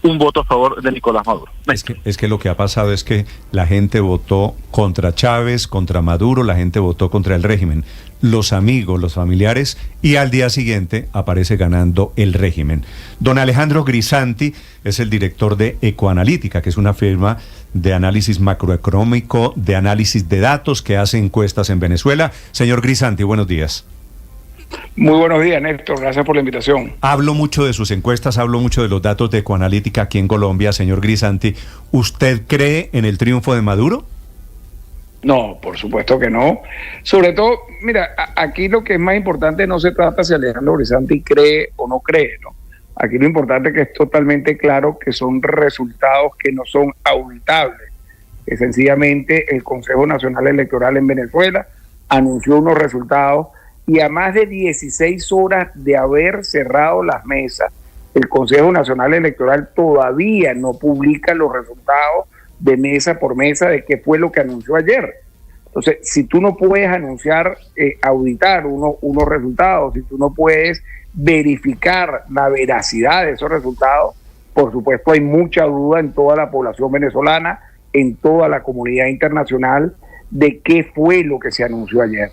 un voto a favor de Nicolás Maduro. Es que lo que ha pasado es que la gente votó contra Chávez, contra Maduro, la gente votó contra el régimen, los amigos, los familiares, y al día siguiente aparece ganando el régimen. Don Alejandro Grisanti es el director de Ecoanalítica, que es una firma de análisis macroeconómico, de análisis de datos, que hace encuestas en Venezuela. Señor Grisanti, buenos días. Muy buenos días, Néstor. Gracias por la invitación. Hablo mucho de sus encuestas, hablo mucho de los datos de Ecoanalítica aquí en Colombia. Señor Grisanti, ¿usted cree en el triunfo de Maduro? No, por supuesto que no. Sobre todo, mira, aquí lo que es más importante no se trata si Alejandro Grisanti cree o no cree, ¿no? Aquí lo importante es que es totalmente claro que son resultados que no son auditables. Que sencillamente el Consejo Nacional Electoral en Venezuela anunció unos resultados y a más de 16 horas de haber cerrado las mesas, el Consejo Nacional Electoral todavía no publica los resultados de mesa por mesa de qué fue lo que anunció ayer. Entonces, si tú no puedes anunciar, auditar unos resultados, si tú no puedes verificar la veracidad de esos resultados, por supuesto hay mucha duda en toda la población venezolana, en toda la comunidad internacional, de qué fue lo que se anunció ayer.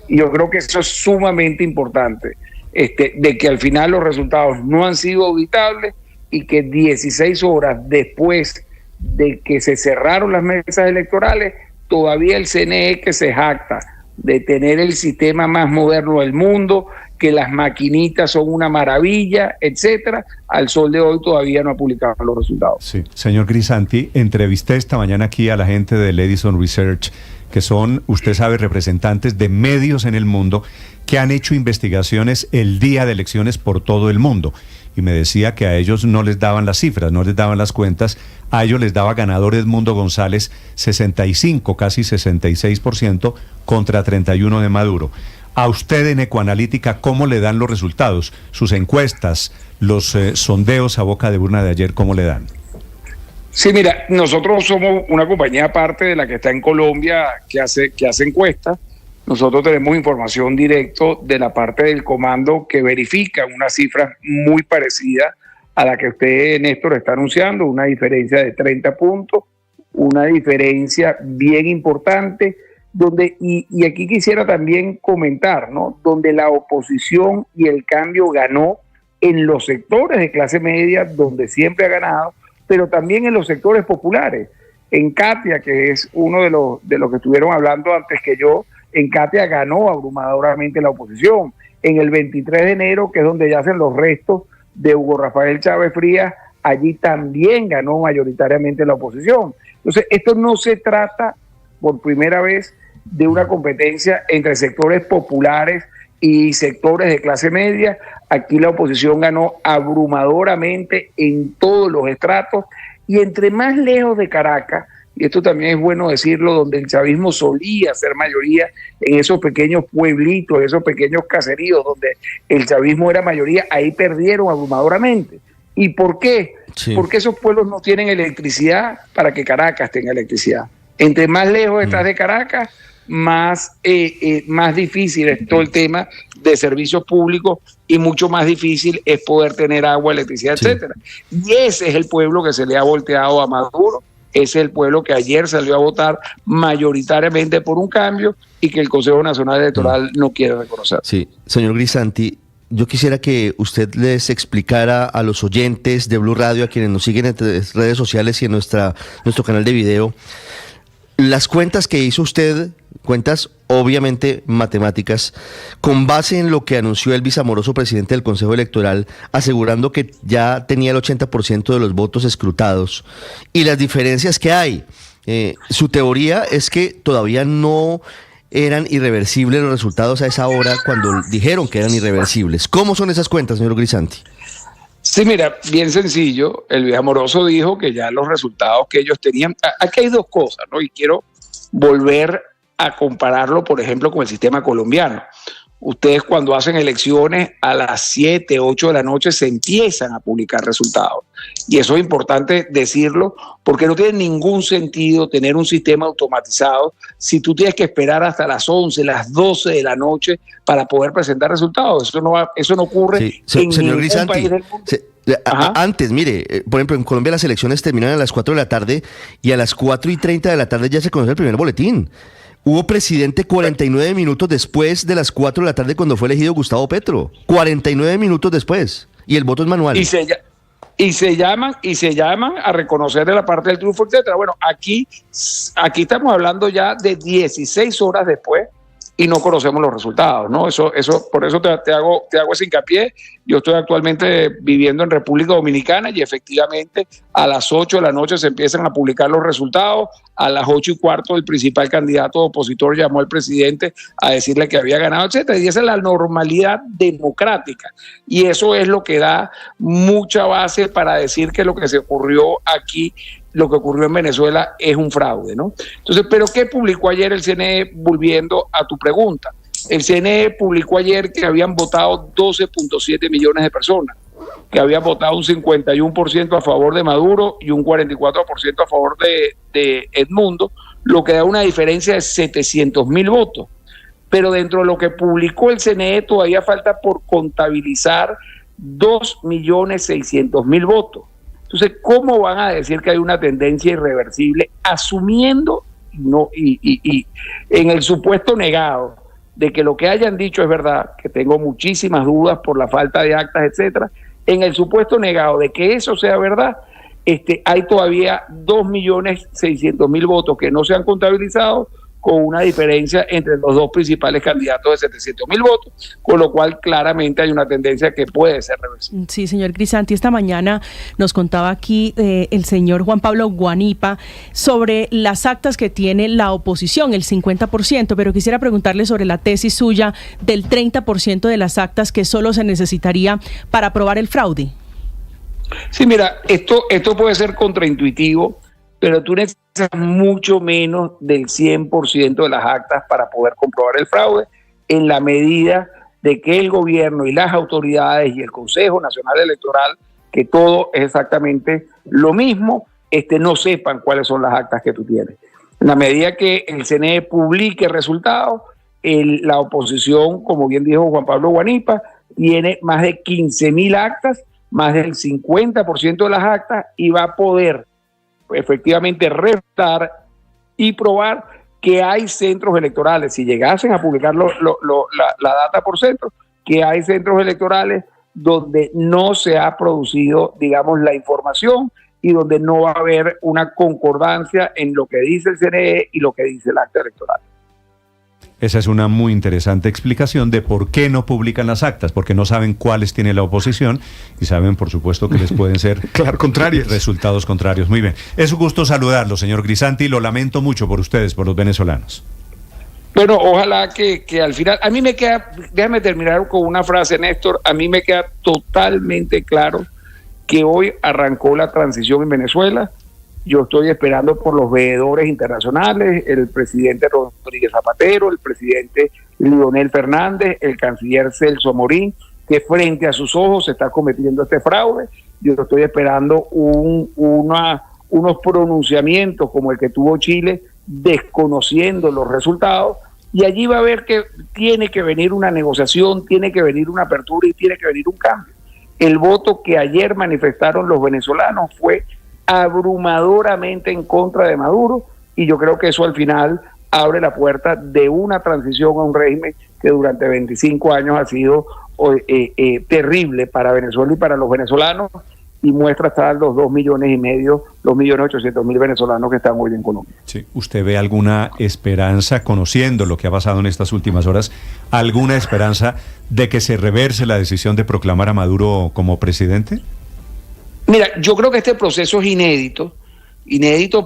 Y yo creo que eso es sumamente importante, de que al final los resultados no han sido auditables y que 16 horas después de que se cerraron las mesas electorales, todavía el CNE, que se jacta de tener el sistema más moderno del mundo, que las maquinitas son una maravilla, etcétera, al sol de hoy todavía no ha publicado los resultados. Sí, señor Grisanti, entrevisté esta mañana aquí a la gente del Edison Research, que son, usted sabe, representantes de medios en el mundo que han hecho investigaciones el día de elecciones por todo el mundo. Y me decía que a ellos no les daban las cifras, no les daban las cuentas, a ellos les daba ganador Edmundo González 65, casi 66% contra 31 de Maduro. A usted en Ecoanalítica, ¿cómo le dan los resultados? Sus encuestas, los sondeos a boca de urna de ayer, ¿cómo le dan? Sí, mira, nosotros somos una compañía aparte de la que está en Colombia que hace encuestas. Nosotros tenemos información directa de la parte del comando que verifica una cifra muy parecida a la que usted, Néstor, está anunciando, una diferencia de 30 puntos, una diferencia bien importante, donde y aquí quisiera también comentar, ¿no? Donde la oposición y el cambio ganó en los sectores de clase media, donde siempre ha ganado, pero también en los sectores populares. En Katia, que es uno de los que estuvieron hablando antes que yo, en Katia ganó abrumadoramente la oposición. En el 23 de enero, que es donde yacen los restos de Hugo Rafael Chávez Frías, allí también ganó mayoritariamente la oposición. Entonces, esto no se trata, por primera vez, de una competencia entre sectores populares y sectores de clase media. Aquí la oposición ganó abrumadoramente en todos los estratos, y entre más lejos de Caracas, y esto también es bueno decirlo, donde el chavismo solía ser mayoría, en esos pequeños pueblitos, esos pequeños caseríos donde el chavismo era mayoría, ahí perdieron abrumadoramente. ¿Y por qué? Sí. Porque esos pueblos no tienen electricidad para que Caracas tenga electricidad. Entre más lejos estás de Caracas, más difícil es todo el tema de servicios públicos, y mucho más difícil es poder tener agua, electricidad, etcétera. Y ese es el pueblo que se le ha volteado a Maduro. Ese es el pueblo que ayer salió a votar mayoritariamente por un cambio y que el Consejo Nacional Electoral no quiere reconocer. Sí, señor Grisanti, yo quisiera que usted les explicara a los oyentes de Blue Radio, a quienes nos siguen en redes sociales y en nuestro canal de video, las cuentas que hizo usted, cuentas obviamente matemáticas, con base en lo que anunció el viceamoroso presidente del Consejo Electoral, asegurando que ya tenía el 80% de los votos escrutados, y las diferencias que hay. Su teoría es que todavía no eran irreversibles los resultados a esa hora, cuando dijeron que eran irreversibles. ¿Cómo son esas cuentas, señor Grisanti? Sí, mira, bien sencillo. El viceamoroso dijo que ya los resultados que ellos tenían... Aquí hay dos cosas, ¿no? Y quiero volver a compararlo, por ejemplo, con el sistema colombiano. Ustedes, cuando hacen elecciones, a las 7, 8 de la noche se empiezan a publicar resultados. Y eso es importante decirlo, porque no tiene ningún sentido tener un sistema automatizado si tú tienes que esperar hasta las 11, las 12 de la noche para poder presentar resultados. Eso no ocurre en ningún país del mundo. Antes, mire, por ejemplo, en Colombia las elecciones terminan a las 4 de la tarde y a las 4:30 de la tarde ya se conoce el primer boletín. Hubo presidente 49 minutos después de las 4 de la tarde cuando fue elegido Gustavo Petro. 49 minutos después. Y el voto es manual. Y se llaman a reconocer de la parte del triunfo, etcétera. Bueno, aquí estamos hablando ya de 16 horas después y no conocemos los resultados, ¿no? Por eso te hago ese hincapié. Yo estoy actualmente viviendo en República Dominicana y efectivamente a las 8 de la noche se empiezan a publicar los resultados. A las 8:15 el principal candidato opositor llamó al presidente a decirle que había ganado, etcétera. Y esa es la normalidad democrática. Y eso es lo que da mucha base para decir que lo que se ocurrió aquí, lo que ocurrió en Venezuela es un fraude, ¿no? Entonces, ¿pero qué publicó ayer el CNE? Volviendo a tu pregunta. El CNE publicó ayer que habían votado 12.7 millones de personas, que habían votado un 51% a favor de Maduro y un 44% a favor de Edmundo, lo que da una diferencia de 700.000 votos. Pero dentro de lo que publicó el CNE todavía falta por contabilizar 2.600.000 votos. Entonces, ¿cómo van a decir que hay una tendencia irreversible asumiendo y en el supuesto negado de que lo que hayan dicho es verdad, que tengo muchísimas dudas por la falta de actas, etcétera? En el supuesto negado de que eso sea verdad, hay todavía 2.600.000 votos que no se han contabilizado, con una diferencia entre los dos principales candidatos de 700.000 votos, con lo cual claramente hay una tendencia que puede ser reversible. Sí, señor Crisanti, esta mañana nos contaba aquí el señor Juan Pablo Guanipa sobre las actas que tiene la oposición, el 50%, pero quisiera preguntarle sobre la tesis suya del 30% de las actas que solo se necesitaría para aprobar el fraude. Sí, mira, esto puede ser contraintuitivo, pero tú necesitas mucho menos del 100% de las actas para poder comprobar el fraude, en la medida de que el gobierno y las autoridades y el Consejo Nacional Electoral, que todo es exactamente lo mismo, no sepan cuáles son las actas que tú tienes. En la medida que el CNE publique resultados, la oposición, como bien dijo Juan Pablo Guanipa, tiene más de 15.000 actas, más del 50% de las actas, y va a poder efectivamente restar y probar que hay centros electorales, si llegasen a publicar la data por centro, que hay centros electorales donde no se ha producido, digamos, la información y donde no va a haber una concordancia en lo que dice el CNE y lo que dice el acta electoral. Esa es una muy interesante explicación de por qué no publican las actas, porque no saben cuáles tiene la oposición y saben, por supuesto, que les pueden ser contrarios, resultados contrarios. Muy bien. Es un gusto saludarlo, señor Crisanti. Lo lamento mucho por ustedes, por los venezolanos. Bueno, ojalá que al final, a mí me queda, déjame terminar con una frase, Néstor, a mí me queda totalmente claro que hoy arrancó la transición en Venezuela. Yo estoy esperando por los veedores internacionales, el presidente Rodríguez Zapatero, el presidente Leonel Fernández, el canciller Celso Amorín, que frente a sus ojos se está cometiendo este fraude. Yo estoy esperando unos pronunciamientos como el que tuvo Chile, desconociendo los resultados, y allí va a ver que tiene que venir una negociación, tiene que venir una apertura y tiene que venir un cambio. El voto que ayer manifestaron los venezolanos fue abrumadoramente en contra de Maduro, y yo creo que eso al final abre la puerta de una transición a un régimen que durante 25 años ha sido terrible para Venezuela y para los venezolanos, y muestra hasta los 2.800.000 venezolanos que están hoy en Colombia. Sí. ¿Usted ve alguna esperanza, conociendo lo que ha pasado en estas últimas horas, alguna esperanza de que se reverse la decisión de proclamar a Maduro como presidente? Mira, yo creo que este proceso es inédito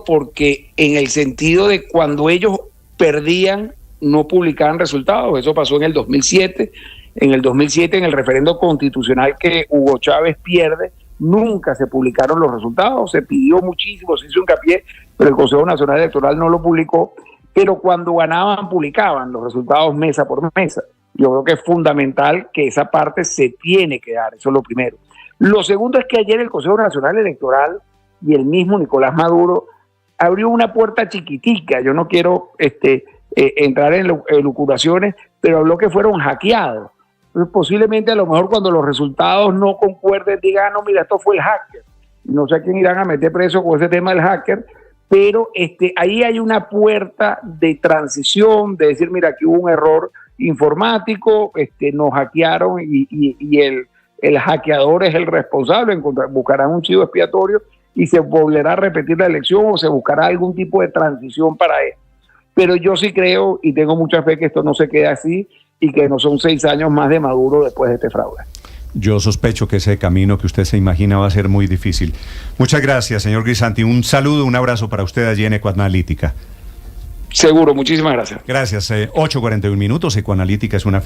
porque en el sentido de cuando ellos perdían, no publicaban resultados. Eso pasó en el 2007. En el 2007, en el referendo constitucional que Hugo Chávez pierde, nunca se publicaron los resultados. Se pidió muchísimo, se hizo hincapié, pero el Consejo Nacional Electoral no lo publicó. Pero cuando ganaban, publicaban los resultados mesa por mesa. Yo creo que es fundamental que esa parte se tiene que dar. Eso es lo primero. Lo segundo es que ayer el Consejo Nacional Electoral y el mismo Nicolás Maduro abrió una puerta chiquitica. Yo no quiero entrar en elucubraciones, pero habló que fueron hackeados. Entonces, posiblemente a lo mejor cuando los resultados no concuerden digan, no, mira, esto fue el hacker. No sé a quién irán a meter preso con ese tema del hacker, pero ahí hay una puerta de transición, de decir, mira, aquí hubo un error informático, nos hackearon y el hackeador es el responsable, buscarán un chivo expiatorio y se volverá a repetir la elección o se buscará algún tipo de transición para esto. Pero yo sí creo y tengo mucha fe que esto no se quede así y que no son 6 años más de Maduro después de este fraude. Yo sospecho que ese camino que usted se imagina va a ser muy difícil. Muchas gracias, señor Grisanti. Un saludo, un abrazo para usted allí en Ecoanalítica. Seguro, muchísimas gracias. Gracias. 8:41 minutos. Ecoanalítica es una